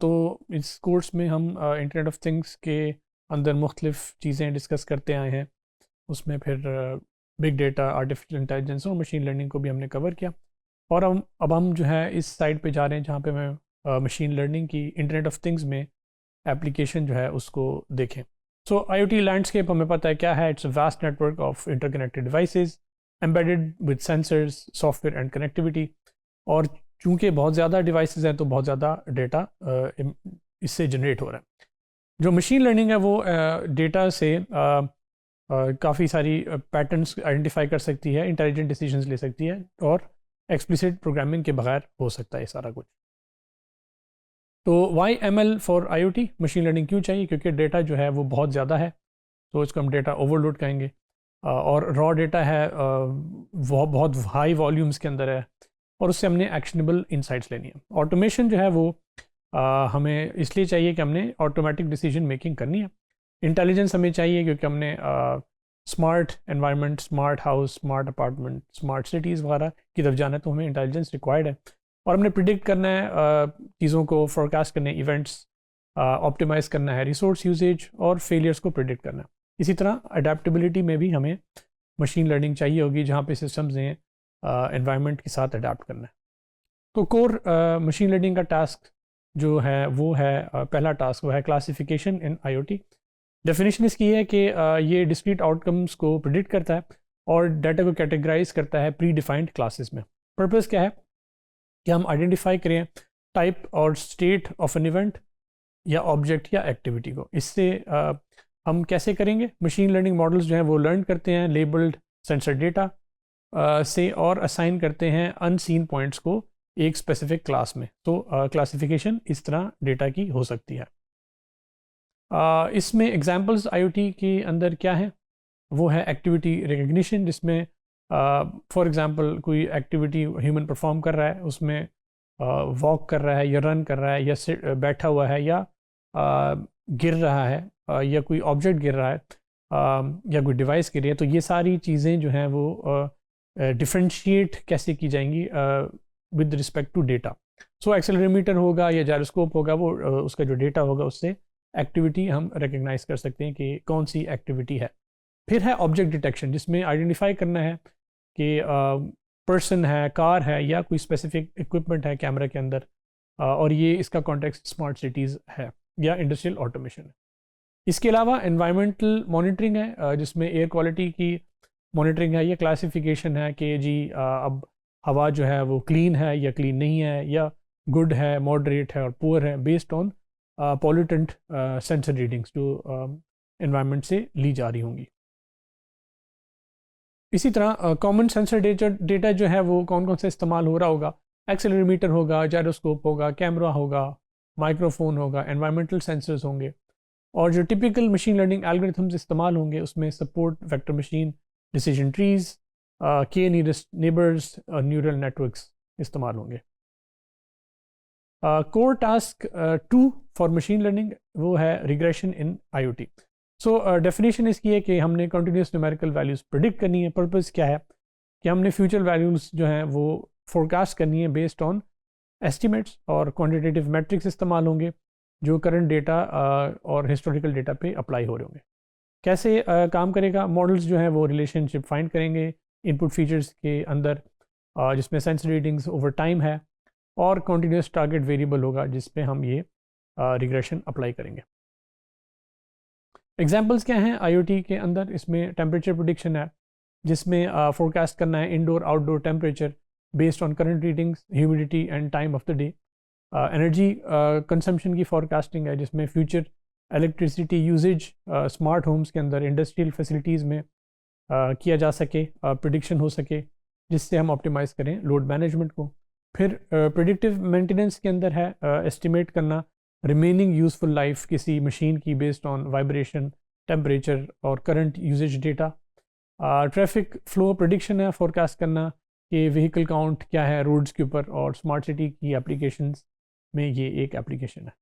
तो इस कोर्स में हम इंटरनेट ऑफ थिंग्स के अंदर मुख्तलिफ़ चीज़ें डिस्कस करते आए हैं। उसमें फिर बिग डेटा, आर्टिफिशियल इंटेलिजेंस और मशीन लर्निंग को भी हमने कवर किया। और अब हम जो है इस साइड पे जा रहे हैं जहाँ पे मैं मशीन लर्निंग की इंटरनेट ऑफ थिंग्स में एप्लीकेशन जो है उसको देखें। सो आईओटी लैंडस्केप हमें पता है क्या है। It's a vast network of interconnected devices embedded with sensors, software and connectivity. और चूंकि बहुत ज़्यादा डिवाइसेस हैं तो बहुत ज़्यादा डेटा इससे जनरेट हो रहा है। जो मशीन लर्निंग है वो डेटा से काफ़ी सारी पैटर्न्स आइडेंटिफाई कर सकती है, इंटेलिजेंट डिसीजंस ले सकती है और एक्सप्लिसिट प्रोग्रामिंग के बगैर हो सकता है सारा कुछ। तो why M L for I O T machine learning क्यों चाहिए? क्योंकि डेटा जो है वो बहुत ज़्यादा है, तो इसको हम डेटा ओवरलोड कहेंगे। और रॉ डेटा है वो बहुत हाई वॉल्यूम्स के अंदर है और उससे हमने एक्शनेबल इंसाइट्स लेनी है। ऑटोमेशन जो है वो हमें इसलिए चाहिए कि हमने ऑटोमेटिक डिसीजन मेकिंग करनी है। इंटेलिजेंस हमें चाहिए क्योंकि हमने smart environment, smart house, smart apartment, smart cities वगैरह की तरफ जाना है, तो हमें इंटेलिजेंस रिक्वायर्ड है। और हमने प्रिडिक्ट करना है चीज़ों को, फोरकास्ट करने, इवेंट्स ऑप्टिमाइज करना है, रिसोर्स यूजेज और फेलियर्स को प्रिडिक्ट करना है। इसी तरह अडेप्टेबिलिटी में भी हमें मशीन लर्निंग चाहिए होगी, जहाँ पे सिस्टम्स ने एनवायरनमेंट के साथ अडेप्ट करना है। तो कोर मशीन लर्निंग का टास्क जो है वो है पहला टास्क वो है क्लासिफिकेशन इन आईओटी। डेफिनेशन इसकी है कि ये डिस्क्रीट आउटकम्स को प्रिडिक्ट करता है और डाटा को कैटेगराइज करता है प्री डिफाइंड क्लासेस में। पर्पस क्या है कि हम आइडेंटिफाई करें टाइप और स्टेट ऑफ एन इवेंट या ऑब्जेक्ट या एक्टिविटी को। इससे हम कैसे करेंगे? मशीन लर्निंग मॉडल्स जो हैं वो लर्न करते हैं लेबल्ड सेंसर डेटा से और असाइन करते हैं अनसीन पॉइंट्स को एक स्पेसिफिक क्लास में। तो क्लासिफिकेशन इस तरह डेटा की हो सकती है। इसमें एग्जांपल्स आईओटी के अंदर क्या है? वो है एक्टिविटी रिकग्निशन, जिसमें फॉर एग्जांपल कोई एक्टिविटी ह्यूमन परफॉर्म कर रहा है, उसमें वॉक कर रहा है या रन कर रहा है या बैठा हुआ है या गिर रहा है या कोई ऑब्जेक्ट गिर रहा है या कोई डिवाइस गिर रही है। तो ये सारी चीज़ें जो हैं वो डिफ्रेंशिएट कैसे की जाएंगी with respect to data. So accelerometer होगा या जायरोस्कोप होगा, वो उसका जो डेटा होगा उससे एक्टिविटी हम रिकग्नाइज कर सकते हैं कि कौन सी एक्टिविटी है। फिर है ऑब्जेक्ट डिटेक्शन, जिसमें आइडेंटिफाई करना है कि पर्सन है, कार है या कोई स्पेसिफिक इक्विपमेंट है कैमरा के अंदर, और ये इसका कॉन्टेक्स्ट स्मार्ट सिटीज़ है या इंडस्ट्रियल ऑटोमेशन है। इसके अलावा एनवायरमेंटल मॉनिटरिंग है, जिसमें एयर क्वालिटी की मॉनिटरिंग है या क्लासिफिकेशन है कि जी अब हवा जो है वो क्लीन है या क्लीन नहीं है, या गुड है, मॉडरेट है और पुअर है, based on pollutant sensor readings जो एनवायरनमेंट से ली जा रही होंगी। इसी तरह कॉमन सेंसर डेटा जो है वो कौन कौन सा इस्तेमाल हो रहा होगा? एक्सेलरोमीटर होगा, जायरोस्कोप होगा, कैमरा होगा, माइक्रोफोन होगा, एनवायरमेंटल सेंसर्स होंगे। और जो टिपिकल मशीन लर्निंग एल्गोरिथम्स इस्तेमाल होंगे उसमें support vector machine, decision trees, के नियरेस्ट नेबर्स, न्यूरल नेटवर्क्स इस्तेमाल होंगे। Core task 2 for machine learning वो है रिग्रेशन इन आईओटी। सो डेफिनेशन इसकी है कि हमने कंटिन्यूस न्यूमेरिकल वैल्यूज़ प्रिडिक्ट करनी है। पर्पस क्या है कि हमने फ्यूचर वैल्यूज़ जो हैं वो फोरकास्ट करनी है बेस्ड ऑन एस्टिमेट्स, और क्वान्टिटेटिव मैट्रिक्स इस्तेमाल होंगे जो करंट डेटा और हिस्टोरिकल डेटा पे अप्लाई हो रहे होंगे। कैसे काम करेगा? मॉडल्स जो हैं वो रिलेशनशिप फाइंड करेंगे इनपुट फीचर्स के अंदर, जिसमें सेंसर रीडिंग्स ओवर टाइम है, और कॉन्टीन्यूस टारगेट वेरिएबल होगा जिस पे हम ये रिग्रेशन अप्लाई करेंगे। एग्जांपल्स क्या हैं आईओटी के अंदर? इसमें टेम्परेचर प्रेडिक्शन है, जिसमें फोरकास्ट करना है indoor outdoor temperature based on current readings, humidity and time of the day. Energy consumption की फोरकास्टिंग है, जिसमें future electricity usage smart homes के अंदर, इंडस्ट्रियल फैसिलिटीज़ में किया जा सके, प्रिडिक्शन हो सके, जिससे हम ऑप्टिमाइज़ करें लोड मैनेजमेंट को। फिर प्रेडिक्टिव मेंटेनेंस के अंदर है एस्टिमेट करना रिमेनिंग यूज़फुल लाइफ किसी मशीन की बेस्ड ऑन वाइब्रेशन, टेम्परेचर और current usage data. Traffic flow prediction है, फोरकास्ट करना कि व्हीकल काउंट क्या है रोड्स के ऊपर, और स्मार्ट सिटी की एप्लीकेशंस में ये एक एप्लीकेशन है।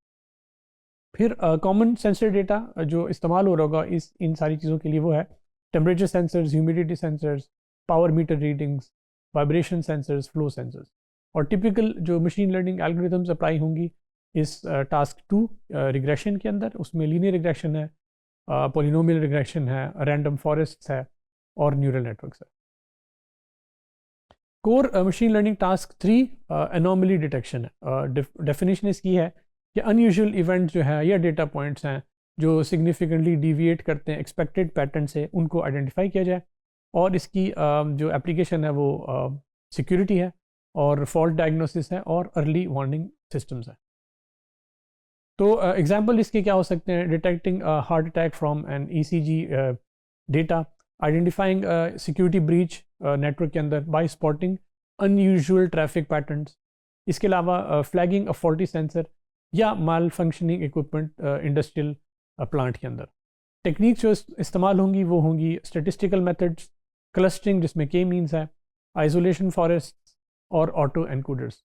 फिर कॉमन सेंसर डेटा जो इस्तेमाल हो रहा होगा इन सारी चीज़ों के लिए वो है temperature sensors, humidity sensors, power meter readings, vibration sensors, flow sensors. और टिपिकल जो मशीन लर्निंग एल्गोरिथम्स अप्लाई होंगी इस टास्क 2 रिग्रेशन के अंदर। उसमें लीनियर रिग्रेशन है, पोलिनोमियल रिग्रेशन है, रैंडम फॉरेस्ट है और न्यूरल नेटवर्क्स है। Core machine learning task 3 anomaly detection है। डेफिनेशन इसकी है कि अनयूजुअल इवेंट जो है या डेटा पॉइंट्स हैं जो सिग्निफिकेंटली डिविएट करते हैं एक्सपेक्टेड पैटर्न से, उनको आइडेंटिफाई किया जाए। और इसकी जो एप्लीकेशन है वो सिक्योरिटी है और फॉल्ट डायग्नोसिस है और अर्ली वार्निंग सिस्टम्स है। तो एग्जांपल इसके क्या हो सकते हैं? Detecting heart attack from an ECG data, identifying security breach network के अंदर by spotting unusual traffic patterns. इसके अलावा फ्लैगिंग अ फॉल्टी सेंसर या malfunctioning equipment industrial plant के अंदर। टेक्निक्स जो इस्तेमाल होंगी वो होंगी स्टेटिस्टिकल मेथड्स, क्लस्टरिंग जिसमें के मीन्स है, आइसोलेशन फॉरेस्ट और ऑटो एनकोडर्स।